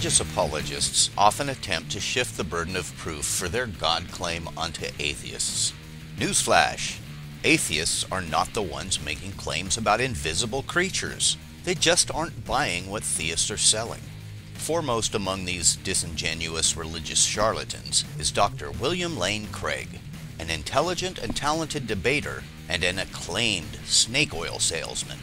Religious apologists often attempt to shift the burden of proof for their God claim onto atheists. Newsflash! Atheists are not the ones making claims about invisible creatures. They just aren't buying what theists are selling. Foremost among these disingenuous religious charlatans is Dr. William Lane Craig, an intelligent and talented debater and an acclaimed snake oil salesman.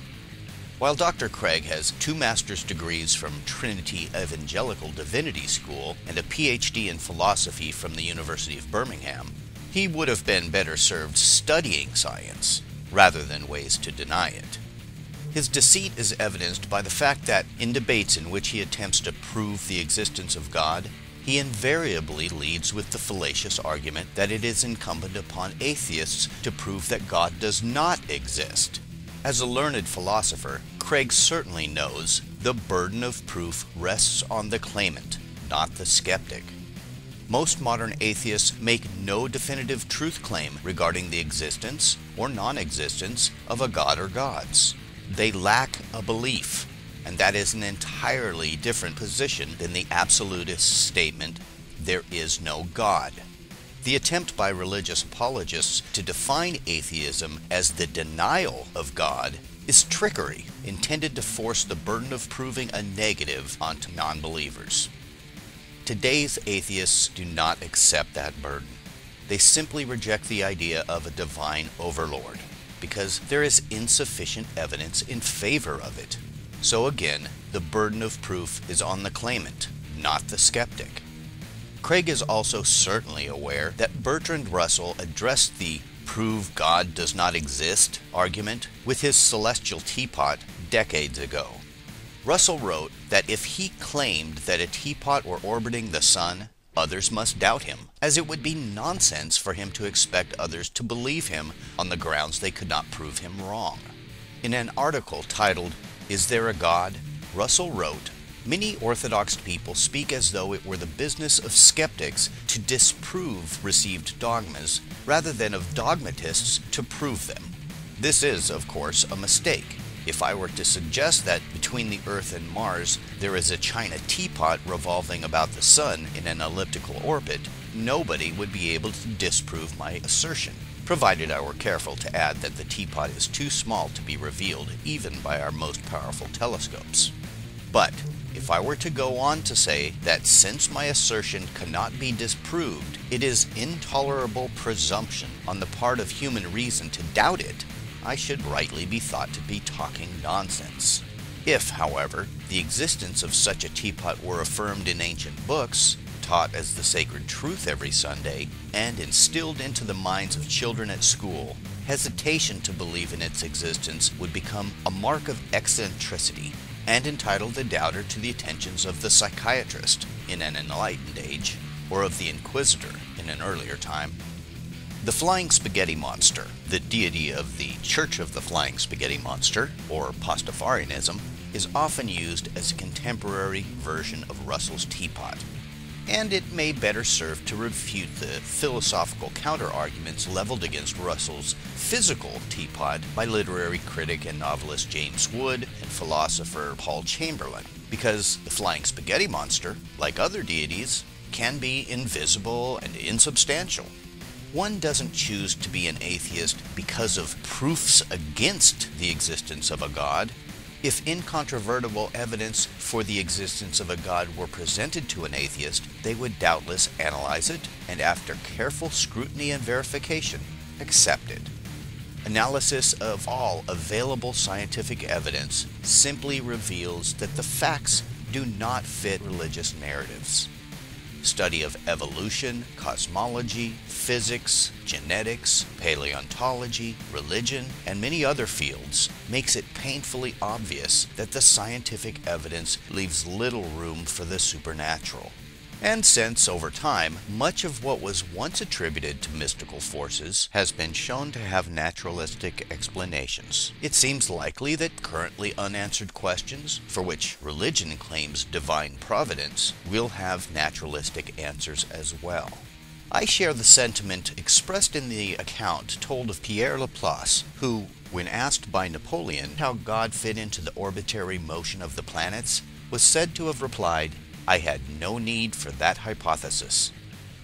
While Dr. Craig has 2 master's degrees from Trinity Evangelical Divinity School and a PhD in philosophy from the University of Birmingham, he would have been better served studying science rather than ways to deny it. His deceit is evidenced by the fact that in debates in which he attempts to prove the existence of God, he invariably leads with the fallacious argument that it is incumbent upon atheists to prove that God does not exist. As a learned philosopher, Craig certainly knows the burden of proof rests on the claimant, not the skeptic. Most modern atheists make no definitive truth claim regarding the existence or non-existence of a god or gods. They lack a belief, and that is an entirely different position than the absolutist statement, "There is no God." The attempt by religious apologists to define atheism as the denial of God is trickery intended to force the burden of proving a negative onto non-believers. Today's atheists do not accept that burden. They simply reject the idea of a divine overlord because there is insufficient evidence in favor of it. So again, the burden of proof is on the claimant, not the skeptic. Craig is also certainly aware that Bertrand Russell addressed the "prove God does not exist" argument with his celestial teapot decades ago. Russell wrote that if he claimed that a teapot were orbiting the sun, others must doubt him, as it would be nonsense for him to expect others to believe him on the grounds they could not prove him wrong. In an article titled, "Is There a God?" Russell wrote, "Many Orthodox people speak as though it were the business of skeptics to disprove received dogmas, rather than of dogmatists to prove them. This is, of course, a mistake. If I were to suggest that between the Earth and Mars there is a china teapot revolving about the sun in an elliptical orbit, nobody would be able to disprove my assertion, provided I were careful to add that the teapot is too small to be revealed even by our most powerful telescopes. But if I were to go on to say that since my assertion cannot be disproved, it is intolerable presumption on the part of human reason to doubt it, I should rightly be thought to be talking nonsense. If, however, the existence of such a teapot were affirmed in ancient books, taught as the sacred truth every Sunday, and instilled into the minds of children at school, hesitation to believe in its existence would become a mark of eccentricity, and entitle the doubter to the attentions of the psychiatrist in an enlightened age, or of the inquisitor in an earlier time. The Flying Spaghetti Monster, the deity of the Church of the Flying Spaghetti Monster, or Pastafarianism, is often used as a contemporary version of Russell's teapot, and it may better serve to refute the philosophical counter-arguments leveled against Russell's physical teapot by literary critic and novelist James Wood and philosopher Paul Chamberlain, because the Flying Spaghetti Monster, like other deities, can be invisible and insubstantial. One doesn't choose to be an atheist because of proofs against the existence of a god. If incontrovertible evidence for the existence of a god were presented to an atheist, they would doubtless analyze it, and after careful scrutiny and verification, accept it. Analysis of all available scientific evidence simply reveals that the facts do not fit religious narratives. Study of evolution, cosmology, physics, genetics, paleontology, religion, and many other fields makes it painfully obvious that the scientific evidence leaves little room for the supernatural. And since, over time, much of what was once attributed to mystical forces has been shown to have naturalistic explanations, it seems likely that currently unanswered questions, for which religion claims divine providence, will have naturalistic answers as well. I share the sentiment expressed in the account told of Pierre Laplace, who, when asked by Napoleon how God fit into the orbitary motion of the planets, was said to have replied, I had no need for that hypothesis.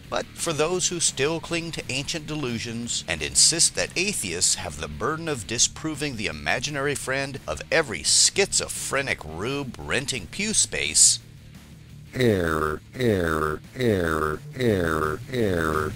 But for those who still cling to ancient delusions and insist that atheists have the burden of disproving the imaginary friend of every schizophrenic rube renting pew space, Error, error, error, error, error.